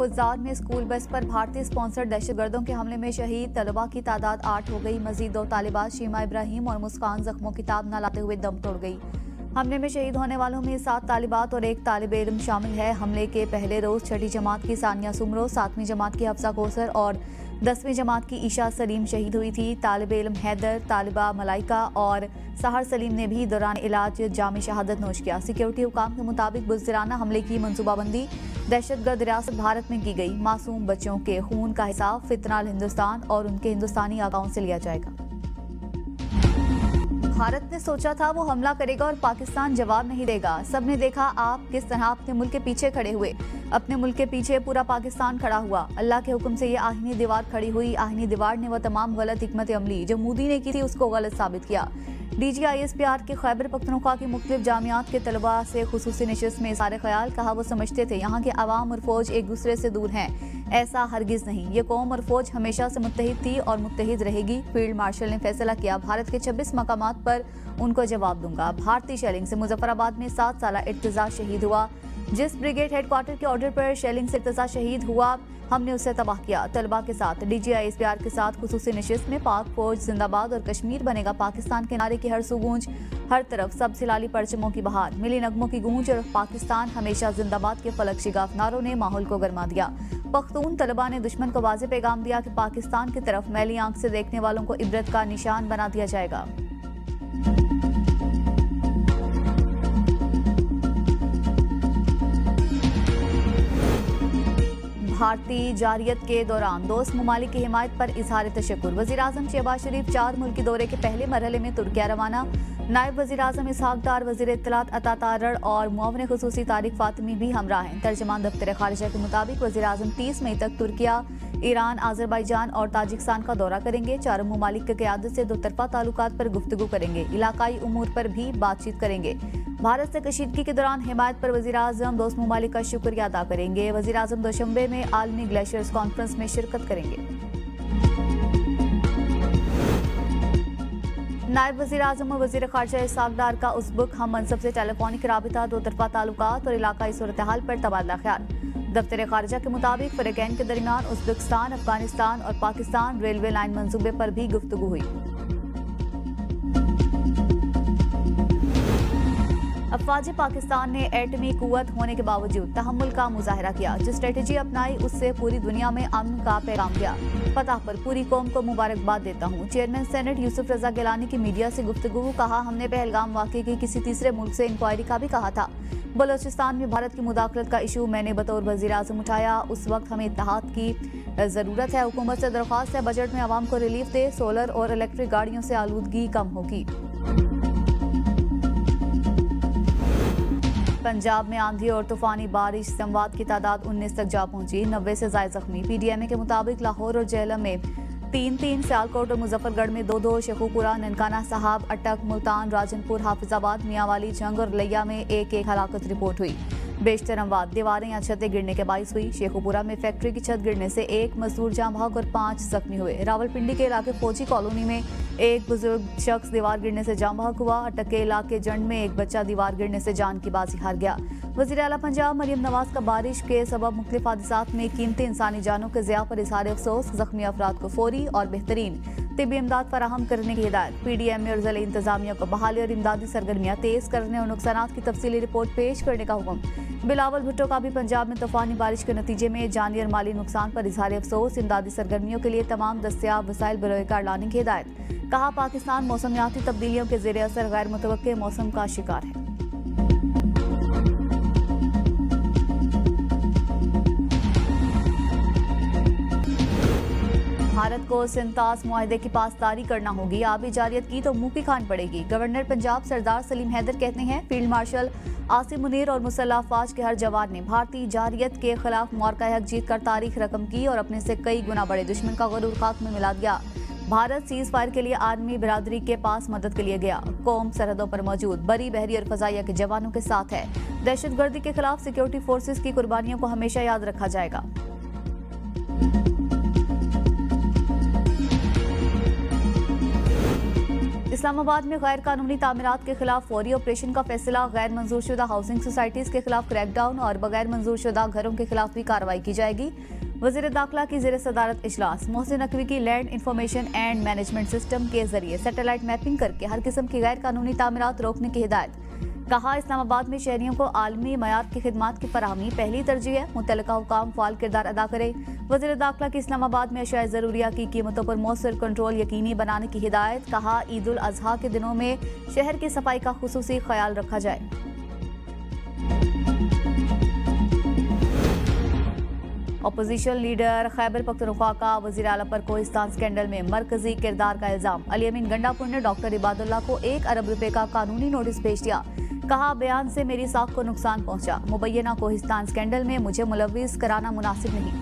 फुज़ार में school bus पर भारतीय स्पॉन्सर्ड दहशतगर्दों के हमले में शहीद तलबा की तादाद 8 हो गई। मजीद 2 तालिबात शीमा इब्राहिम और मुस्कान जख्मों की ताब न लाते हुए दम तोड़ गई। हमले में शहीद होने वालों में 7 तालिबात और 1 तालिब इल्म शामिल है। हमले के पहले रोज 6ठी जमात की सानिया सुमरो, 7वीं जमात की हफ्सा कोसर और 10वीं जमात की ईशा सलीम शहीद हुई थी। तालिब इल्म हैदर, तालिबा मलाइका और सहर सलीम ने भी दौरान इलाज जाम शहादत नोश किया। सिक्योरिटी हुकाम के मुताबिक बुज़दिराना हमले की मनसूबाबंदी दहशतगर्द रियासत भारत में की गई। मासूम बच्चों के खून का हिसाब फितनाल हिंदुस्तान और उनके हिंदुस्तानी आकाओं से लिया जाएगा। भारत ने सोचा था वो हमला करेगा और पाकिस्तान जवाब नहीं देगा। सबने देखा आप किस तरह अपने मुल्क के पीछे खड़े हुए। अपने मुल्क के पीछे पूरा पाकिस्तान खड़ा हुआ। अल्लाह के हुक्म से ये आहिनी दीवार खड़ी हुई। आहिनी दीवार ने वह तमाम गलत हिकमत अमली जो मोदी ने की थी उसको गलत साबित किया। DGISPR के खैबर पख्तूनख्वा की मुख्तलिफ जामियात के तलबा से खुसूसी नशिस्त में इज़हार ख्याल कहा वो समझते थे यहाँ के अवाम और फौज एक दूसरे से दूर हैं। ऐसा हरगिज़ नहीं। ये कौम और फौज हमेशा से मुत्तहिद थी और मुत्तहिद रहेगी। फील्ड मार्शल ने फैसला किया भारत के 26 मकामात पर उनको जवाब दूंगा। भारतीय शेलिंग से मुजफ्फराबाद में 7 साला इर्तिजा शहीद हुआ। जिस ब्रिगेड हेडक्वार्टर के ऑर्डर पर शेलिंग से इर्तिजा शहीद हुआ हमने उसे तबाह किया। तलबा के साथ DGISPR के साथ खुसूसी नशिस्त में पाक फौज जिंदाबाद और कश्मीर बनेगा पाकिस्तान के नारे की हर सू गूंज, हर तरफ सब सिलाली परचमों की बहार, मिली नगमों की गूंज और पाकिस्तान हमेशा जिंदाबाद के फलक शिगाफ नारों ने माहौल को गरमा दिया। पख्तून तलबा ने दुश्मन को वाज़ेह पैगाम दिया कि पाकिस्तान की तरफ मैली आंख से देखने वालों को इबरत का निशान बना दिया जाएगा। भारतीय जारियत के दौरान दोस्त ममालिक की हिमायत पर इजहार तशक्कुर। वज़ीर-ए-आज़म शहबाज शरीफ 4 मुल्की दौरे के पहले मरहले में तुर्किया रवाना। नायब वज़ीर-ए-आज़म इसहाक डार, वज़ीर इत्तलात अता तारड़ और मुआविन खुसूसी तारिक फातिमी भी हमराह हैं। तर्जमान दफ्तर खारिजा के मुताबिक वज़ीर-ए-आज़म 30 मई तक तुर्किया, ईरान, आज़रबाईजान और ताजिकिस्तान का दौरा करेंगे। चारों ममालिक की क़यादत से दोतरफा ताल्लुकात पर गुफ्तगू करेंगे। इलाकाई उमूर पर भी बातचीत करेंगे। भारत से कशीदगी के दौरान हिमायत पर वज़ीर-ए-आज़म दोस्त ममालिक का शुक्रिया अदा करेंगे। वज़ीर-ए-आज़म दोशंबे में आलमी ग्लेशियर्स कॉन्फ्रेंस में शिरकत करेंगे। नायब वज़ीर-ए-आज़म और वज़ीर ख़ारिजा इसहाक डार का उज़्बेक हम मनसब से टेलीफोनिक राबिता, दोतरफा ताल्लुकात और इलाकाई सूरत-ए-हाल पर तबादला ख्याल। दफ्तर खारिजा के मुताबिक फ़रीक़ैन के दरमियान उज़्बेकिस्तान, अफगानिस्तान और पाकिस्तान रेलवे लाइन मंसूबे पर भी गुफ्तगू हुई। अफ़वाज पाकिस्तान ने एटमी कुव्वत होने के बावजूद तहम्मुल का मुजाहरा किया। जो स्ट्रेटजी अपनाई उससे पूरी दुनिया में अमन का पैगाम दिया। फतह पर पूरी कौम को मुबारकबाद देता हूँ। चेयरमैन सेनेट यूसुफ रजा गिलानी की मीडिया से गुफ्तगू। कहा हमने पहलगाम वाक़े की किसी तीसरे मुल्क से इंक्वायरी का भी कहा था। बलोचिस्तान में भारत की मुदाखलत का इशू मैंने बतौर वज़ीर-ए-आज़म उठाया। उस वक्त हमें इत्तेहाद की ज़रूरत है। हुकूमत से दरख्वास्त है बजट में आवाम को रिलीफ दे। सोलर और इलेक्ट्रिक गाड़ियों से आलूदगी कम होगी। पंजाब में आंधी और तूफानी बारिश से अमवात की तादाद 19 तक जा पहुंची। 90 से ज़ायद जख्मी। PDMA के मुताबिक लाहौर और जेहलम में 3-3, सियालकोट और मुजफ्फरगढ़ में 2-2, शेखुपुरा, ननकाना साहब, अटक, मुल्तान, राजनपुर, हाफिजाबाद, मियांवाली, जंग और लिया में 1-1 हलाकत रिपोर्ट हुई। बेशतर अमवात दीवारें या छतें गिरने के बाइस हुई। शेखुपुरा में फैक्ट्री की छत गिरने से 1 मजदूर जाँ बहक और 5 जख्मी हुए। रावलपिंडी के इलाके फौजी कॉलोनी में 1 बुजुर्ग शख्स दीवार गिरने से जाँ बहक हुआ। अटक के इलाके जंड में 1 बच्चा दीवार गिरने से जान की बाजी हार गया। वज़ीर आला पंजाब मरियम नवाज का बारिश के सबब मुख्तलिफ हादसात में कीमती इंसानी जानों के ज़िया पर इज़हार अफसोस। जख्मी अफराद को फौरी और बेहतरीन तिब्बी इमदाद फराहम करने की हिदायत। PDMA और ज़िला इंतजामिया को बहाली और इमदादी सरगर्मियाँ तेज़ करने और नुकसानात की तफसीली रिपोर्ट पेश करने का हुक्म। बिलावल भुट्टो का भी पंजाब में तूफानी बारिश के नतीजे में जानी और माली नुकसान पर इज़हार अफसोस। इमदादी सरगर्मियों के लिए तमाम दस्तियाब वसाइल बरोकार लाने की हिदायत। कहा पाकिस्तान मौसमियाती तब्दीलियों के ज़ेर असर गैर मुतवक्के मौसम का शिकार है। भारत को सिंतास मुआहदे की पासदारी करना होगी। आबी जारियत की तो मुंह की खान पड़ेगी। गवर्नर पंजाब सरदार सलीम हैदर कहते हैं फील्ड मार्शल आसिम मुनीर और मुसल्लह अफवाज के हर जवान ने भारतीय जारियत के खिलाफ मार्का हक जीत कर तारीख रकम की और अपने से कई गुना बड़े दुश्मन का गरूर खाक में मिला दिया। भारत सीज फायर के लिए आर्मी बिरादरी के पास मदद के लिए गया। कौम सरहदों पर मौजूद बरी, बहरी और फजाइया के जवानों के साथ है। दहशतगर्दी के खिलाफ सिक्योरिटी फोर्सेस की कुर्बानियों को हमेशा याद रखा जाएगा। इस्लामाबाद में गैर कानूनी तामीरात के खिलाफ फौरी ऑपरेशन का फैसला। गैर मंजूरशुदा हाउसिंग सोसाइटीज के खिलाफ क्रैकडाउन और बगैर मंजूरशुदा घरों के खिलाफ भी कार्रवाई की जाएगी। वज़ीर दाखिला की ज़ेर सदारत इजलास। मोहसिन नकवी की land information and management system के जरिए सैटेलाइट मैपिंग करके हर किस्म की गैर कानूनी तामीरात रोकने की हिदायत। कहा, इस्लामाबाद में शहरियों को आलमी मयार की खिदमात की फराहमी पहली तरजीह है। मुतल्लिका हुकाम फाल किरदार अदा करें। वज़ीर दाखिला की इस्लामाबाद में अशिया ज़रूरिया की कीमतों पर मौसर कंट्रोल यकीनी बनाने की हिदायत। कहा, ईद उल अजहा के दिनों में शहर की सफाई का खुसूसी ख्याल रखा जाए। अपोजिशन लीडर खैबर पख्तूनख्वा का वज़ीर आला पर कोहिस्तान स्कैंडल में मरकजी किरदार का इल्जाम। अली अमीन गंडापुर ने डॉक्टर इबादुल्लाह को 1 अरब रुपए का कानूनी नोटिस भेज दिया। कहा, बयान से मेरी साख को नुकसान पहुंचा। मुबैना कोहिस्तान स्कैंडल में मुझे मुलव्विस कराना मुनासिब नहीं।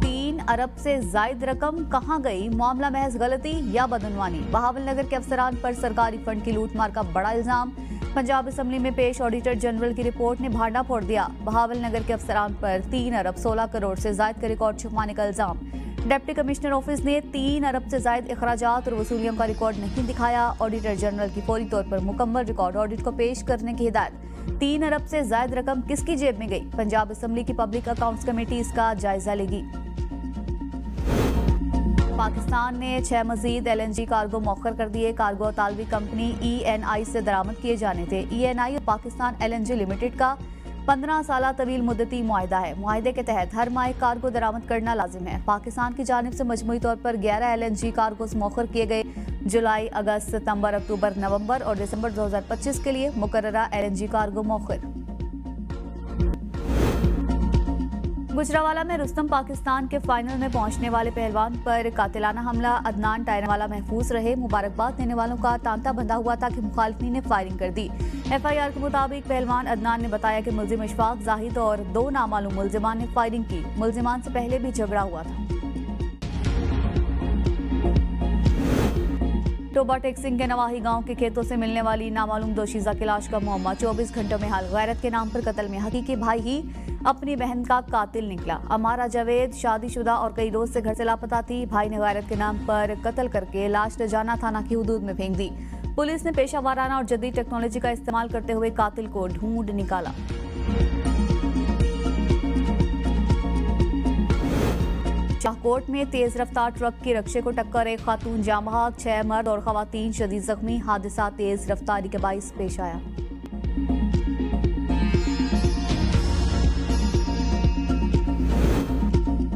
3 अरब से जायद रकम कहां गई? मामला महज गलती या बदनवानी? बहावल नगर के अफसरान पर सरकारी फंड की लूटमार का बड़ा इल्जाम। पंजाब असम्बली में पेश ऑडिटर जनरल की रिपोर्ट ने भांडा फोड़ दिया। बहावल नगर के अफसरान पर 3 अरब 16 करोड़ से जायद का रिकॉर्ड छुपाने का इल्जाम। डिप्टी कमिश्नर ऑफिस ने 3 अरब से जायद अखराजात और वसूलियों का रिकॉर्ड नहीं दिखाया। ऑडिटर जनरल की फौरी तौर पर मुकम्मल रिकॉर्ड ऑडिट को पेश करने की हिदायत। 3 अरब से जायद रकम किसकी जेब में गई? पंजाब असम्बली की पब्लिक अकाउंट्स कमेटी इसका जायजा लेगी। पाकिस्तान ने 6 मजीद LNG कार्गो मौखर कर दिए। कार्गो तालवी कंपनी ENI से दरामद किए जाने थे। ENI और पाकिस्तान LNG लिमिटेड का 15 साला तवील मुद्दती मुआहिदा है। मुआहिदे के तहत हर माह कार्गो दरामद करना लाजिम है। पाकिस्तान की जानिब से मजमूई तौर पर 11 LNG कार्गोस मौखर किए गए। जुलाई, अगस्त, सितंबर, अक्टूबर, नवंबर और दिसंबर 2025 के लिए मुकर्ररा LNG कार्गो मौखर। गुजरावाला में रुस्तम पाकिस्तान के फाइनल में पहुंचने वाले पहलवान पर कातिलाना हमला। अदनान टायरवाला महफूज रहे। मुबारकबाद देने वालों का तांता बंधा हुआ था कि मुखालिफिन ने फायरिंग कर दी। FIR के मुताबिक पहलवान अदनान ने बताया कि मुल्जिम इशफाक जाहिद और 2 नामालूम मुल्जिमान ने फायरिंग की। मुल्जिमान से पहले भी झगड़ा हुआ था। टोबा टेक्सिंग के नवाही गांव के खेतों से मिलने वाली नामालूम दोशीजा की लाश का मुअम्मा 24 घंटों में हल। गैरत के नाम पर कत्ल में हकीकी भाई ही अपनी बहन का कातिल निकला। अमारा जावेद शादीशुदा और कई रोज से घर से लापता थी। भाई ने गैरत के नाम पर कत्ल करके लाश रजाना थाना की हुदूद में फेंक दी। पुलिस ने पेशा वाराना और जदीद टेक्नोलॉजी का इस्तेमाल करते हुए कातिल को ढूंढ निकाला। शाहकोट में तेज रफ्तार ट्रक की रक्षे को टक्कर। एक खातून जाँ बहक, 6 मर्द और खवातीन शदीद जख्मी। हादसा तेज रफ्तारी के बाइस पेश आया।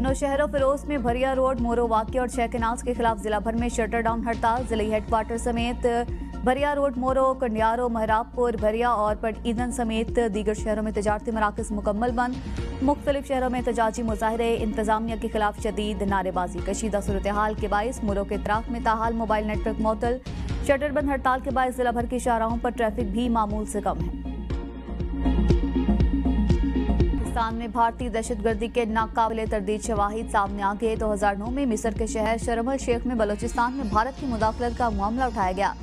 नौशहर फिरोज में भरिया रोड मोरो वाक़िया और 6 कैनाल्स के खिलाफ जिला भर में शटर डाउन हड़ताल। जिले हेडक्वार्टर समेत भरिया रोड, मोरो, कंडियारो, महराबपुर, भरिया और पट ईंधन समेत दीगर शहरों में तजारती मराकज़ मुकम्मल बंद। मुख्तलिफ शहरों में तजाजी मुजाहरे। इंतजामिया के खिलाफ शदीद नारेबाजी। कशीदा सूरत हाल के बाइस मोरो के इतराक में ताहाल मोबाइल नेटवर्क मुअत्तल। शटर बंद हड़ताल के बाइस जिला भर की शाहराहों पर ट्रैफिक भी मामूल से कम है। पाकिस्तान में भारतीय दहशतगर्दी के नाकाबिले तरदीद शवाहिद सामने आ गए। 2009 में मिस्र के शहर शर्म अल शेख में बलोचिस्तान में भारत की मुदाखलत का मामला उठाया गया।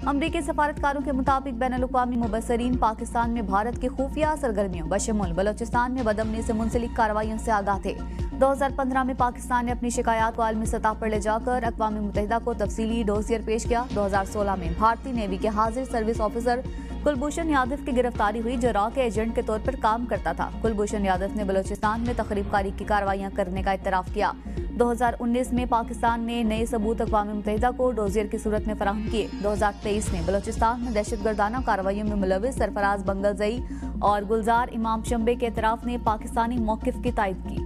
अमरीकी सफारतकारों के मुताबिक बैनुल-अक़वामी मुबसरीन पाकिस्तान में भारत की खुफिया सरगर्मियों बशमुल बलोचिस्तान में बदअमनी से मुंसलिक कार्रवाइयों से आगाह थे। 2015 में पाकिस्तान ने अपनी शिकायत को आलमी सतह पर ले जाकर अक़वाम मुत्तहिदा को तफसीली डोसियर पेश किया। 2016 में भारतीय नेवी के हाजिर सर्विस ऑफिसर कुलभूषण यादव की गिरफ्तारी हुई, जो रॉ के एजेंट के तौर पर काम करता था। कुलभूषण यादव ने बलोचिस्तान में तखरीबकारी की कार्रवाइयां करने का इतराफ़ किया। 2019 में पाकिस्तान ने नए सबूत अक़वाम मुत्तहिदा को डोजियर की सूरत में फराहम किए। 2023 में बलोचिस्तान में दहशतगर्दाना कार्रवाइयों में मुलव्विस सरफराज बंगलजई और गुलजार इमाम शंबे के इतराफ़ ने पाकिस्तानी मौक़िफ़ की तायद की।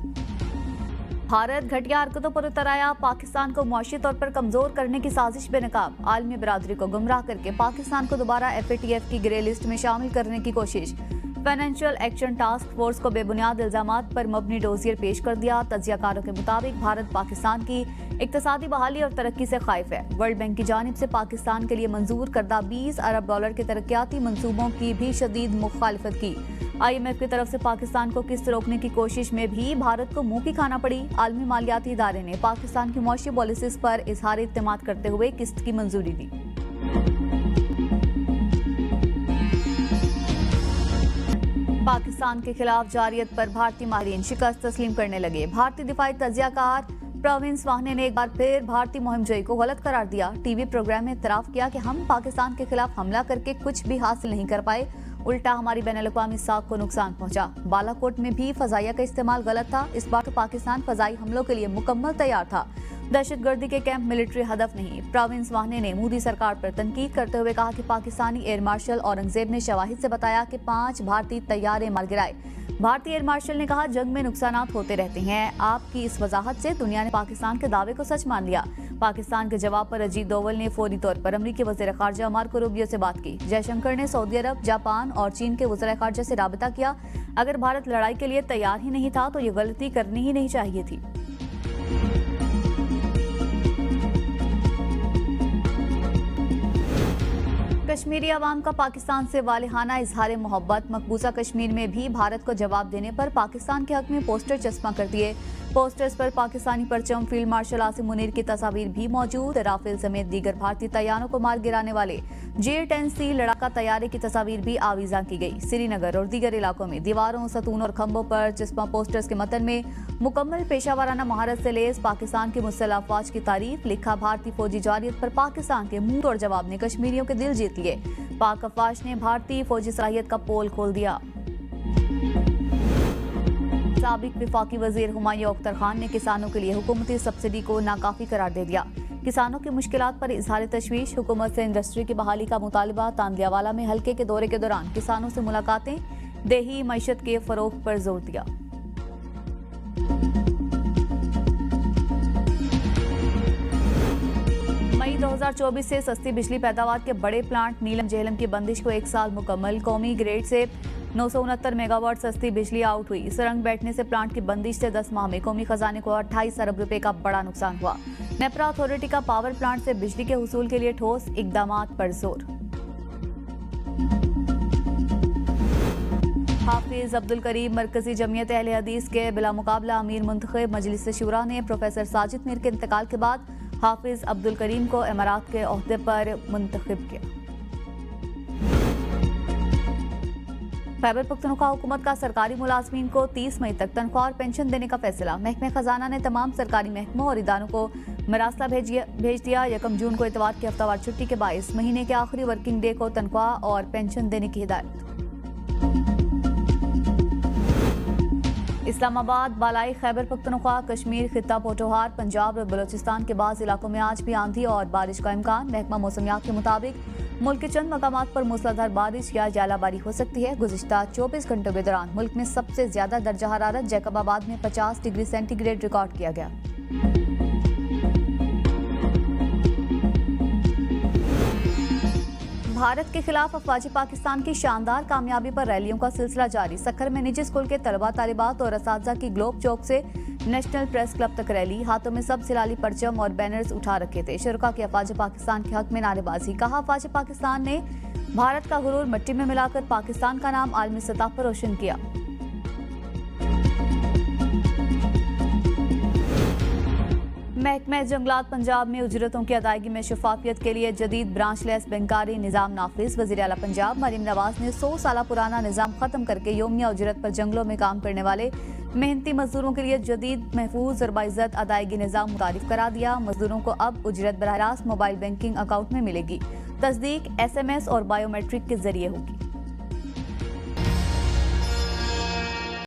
भारत घटिया हरकतों पर उतर आया। पाकिस्तान को मुआशी तौर पर कमजोर करने की साजिश बेनकाब। आलमी बरादरी को गुमराह करके पाकिस्तान को दोबारा FATF की ग्रे लिस्ट में शामिल करने की कोशिश। फाइनेंशियल एक्शन टास्क फोर्स को बेबुनियाद इल्जामात पर मबनी डोजियर पेश कर दिया। तज्जियाकारों के मुताबिक भारत पाकिस्तान की इक्तिसादी बहाली और तरक्की से खाइफ है। वर्ल्ड बैंक की जानिब से पाकिस्तान के लिए मंजूर करदा $20 अरब के तरक्याती मंसूबों की भी शदीद मुखालिफत की। IMF की तरफ से पाकिस्तान को किस्त रोकने की कोशिश में भी भारत को मुंह की खाना पड़ी। आलमी मालियाती इदारे ने पाकिस्तान की मुआशी पॉलिसीज पर इजहार इत्तेमाद करते हुए किस्त की मंजूरी दी। पाकिस्तान के खिलाफ जारियत पर भारतीय माहिरीन शिकस्त तस्लीम करने लगे। भारतीय दिफाई तज्जियाकार प्रवीण स्वाहने ने एक बार फिर भारतीय मुहिमजोई को गलत करार दिया। टीवी प्रोग्राम में इतराफ किया कि हम पाकिस्तान के खिलाफ हमला करके कुछ भी हासिल नहीं कर पाए, उल्टा हमारी बैनुल-अक़वामी साख को नुकसान पहुंचा। बालाकोट में भी फजाइया का इस्तेमाल गलत था। इस बार तो पाकिस्तान फजाई हमलों के लिए मुकम्मल तैयार था। दहशतगर्दी के कैंप मिलिट्री हदफ नहीं। प्रवीण स्वाहने ने मोदी सरकार पर तनकीद करते हुए कहा कि पाकिस्तानी एयर मार्शल औरंगजेब ने शवाहिद से बताया कि 5 भारतीय तैयारे मार गिराए। भारतीय एयर मार्शल ने कहा जंग में नुकसानात होते रहते हैं। आपकी इस वजाहत से दुनिया ने पाकिस्तान के दावे को सच मान लिया। पाकिस्तान के जवाब पर अजीत डोवल ने फौरी तौर पर अमरीकी वज़ीर ख़ारजा मार्को रूबियो से बात की। जयशंकर ने सऊदी अरब, जापान और चीन के वज़ीर ख़ारजा से राबता किया। अगर भारत लड़ाई के लिए तैयार ही नहीं था तो ये गलती करनी ही नहीं चाहिए थी। कश्मीरी अवाम का पाकिस्तान से वालिहाना इजहार मोहब्बत। मकबूजा कश्मीर में भी भारत को जवाब देने पर पाकिस्तान के हक में पोस्टर चस्पा कर दिए। पोस्टर्स पर पाकिस्तानी परचम, फील्ड मार्शल आसिम मुनीर की तस्वीर भी मौजूद। राफेल समेत दीगर भारतीय तैयारों को मार गिराने वाले J-10C लड़ाका तैयारे की तस्वीर भी आवीजा की गई। श्रीनगर और दीगर इलाकों में दीवारों, सतून और खंभों पर चस्पा पोस्टर्स के मतन में मुकम्मल पेशावराना महारत से लेस पाकिस्तान की मुसल्लह अफवाज की तारीफ। लिखा भारतीय फौजी जारियत पर पाकिस्तान के मुंह तोड़ जवाब ने कश्मीरियों के दिल जीत लिए। पाक अफवाज ने भारतीय फौजी सलाहियत का पोल खोल दिया। साबिक विफाकी वजीर हुमायूं अख्तर खान ने किसानों के लिए हुकूमती सब्सिडी को नाकाफी करार दे दिया। किसानों की मुश्किलात पर इजहार तशवीश। हुकूमत से इंडस्ट्री की बहाली का मुतालबा। तांदियावाला में हल्के के दौरे के दौरान किसानों से मुलाकातें। देही मईशत के फरोग पर जोर दिया। मई 2024 से सस्ती बिजली पैदावार के बड़े प्लांट नीलम जेहलम की बंदिश को 1 साल मुकम्मल। कौमी ग्रेड से 969 मेगावाट सस्ती बिजली आउट हुई। सुरंग बैठने से प्लांट की बंदिश से 10 माह में कौमी खजाने को 28 अरब रुपए का बड़ा नुकसान हुआ। नेपरा अथॉरिटी का पावर प्लांट से बिजली के हुसूल के लिए ठोस इकदामात पर जोर। हाफिज अब्दुल करीम मरकजी जमीयत अहले हदीस के बिला मुकाबला अमीर मुंतखब। मजलिस शुरा ने प्रोफेसर साजिद मीर के इंतकाल के बाद हाफिज अब्दुल करीम को इमारात के ओहदे पर मुंतखब किया। खैबर पख्तूनख्वा हुकूमत का सरकारी मुलाजमीन को 30 मई तक तनख्वाह और पेंशन देने का फैसला। महकमे खजाना ने तमाम सरकारी महकमों और इदारों को मरासला भेज दिया। 1 जून को इतवार की हफ्तावार छुट्टी के बायस महीने के आखिरी वर्किंग डे को तनख्वाह और पेंशन देने की हिदायत। इस्लामाबाद, बालाई खैबर पख्तूनख्वा, कश्मीर, खित्ता पोठोहार, पंजाब और बलोचिस्तान के बाज़ इलाकों में आज भी आंधी और बारिश का इम्कान। महकमा मौसमियात के मुताबिक मुल्क के चंद मकामात पर मूसलाधार बारिश या जालाबारी हो सकती है। गुज़िश्ता 24 घंटों के दौरान मुल्क में सबसे ज्यादा दर्जा हरारत जैकबाबाद में 50 डिग्री सेंटीग्रेड रिकॉर्ड किया गया। भारत के खिलाफ अफवाजी पाकिस्तान की शानदार कामयाबी पर रैलियों का सिलसिला जारी। सक्खर में निजी स्कूल के तलबा, तालिबात और असातिज़ा की ग्लोब चौक से नेशनल प्रेस क्लब तक रैली। हाथों में सब सिलाली परचम और बैनर्स उठा रखे थे। शुरका की अफवाज पाकिस्तान के हक में नारेबाजी। कहा अफवाज पाकिस्तान ने भारत का गुरूर मिट्टी में मिलाकर पाकिस्तान का नाम आलमी सतह पर रोशन किया। महकमा जंगलात पंजाब में उजरतों की अदायगी में शफाफियत के लिए जदीद ब्रांचलेस बैंकारी निज़ाम नाफिज। वज़ीर आला पंजाब मरीम नवाज ने 100 साल पुराना निज़ाम खत्म करके योमिया उजरत पर जंगलों में काम करने वाले मेहनती मजदूरों के लिए जदीद, महफूज और बाइज्जत अदायगी निज़ाम मुतारिफ करा दिया। मजदूरों को अब उजरत बराह रास्त मोबाइल बैंकिंग अकाउंट में मिलेगी। तस्दीक SMS और बायोमेट्रिक के जरिए होगी।